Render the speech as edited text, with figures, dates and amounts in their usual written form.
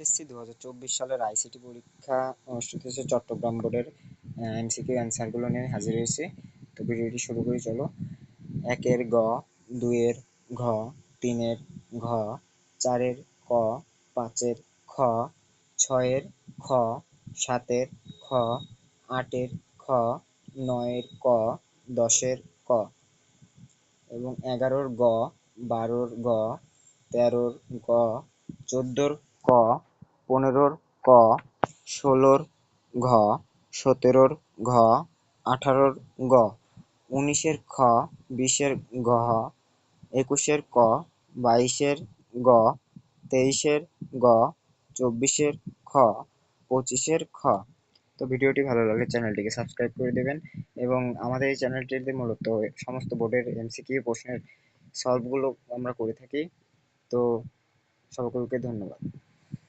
SSC 2024 সালের ICT পরীক্ষা অনুষ্ঠিত হয়েছে চট্টগ্রাম বোর্ডের এমসিকিউ অ্যান্সারগুলো নিয়ে হাজির হয়েছি। তো ভিডিওটি শুরু করি চলো। 1-এর গ, 2-এর ঘ, 3-এর ঘ, 4-এর ক, 5-এর খ, 6-এর খ, 7-এর খ, 8-এর খ, 9-এর ক, 10-এর ক এবং 11-র গ, 12-র গ, 13-র গ, 14-র ক, 15-র ক, 16-র ঘ, 17-র ঘ, 18-র গ, 19-এর খ, 20-এর ঘ, 21-এর ক, 22-এর গ, 23-এর গ, 24-এর খ, 25-এর খ। তো ভিডিওটি ভালো লাগলে চ্যানেলটিকে সাবস্ক্রাইব করে দেবেন এবং আমাদের এই চ্যানেলটিতে মূলত সমস্ত বোর্ডের এমসিকিউ প্রশ্নের সলভগুলো আমরা করে থাকি। তো সকলকে ধন্যবাদ।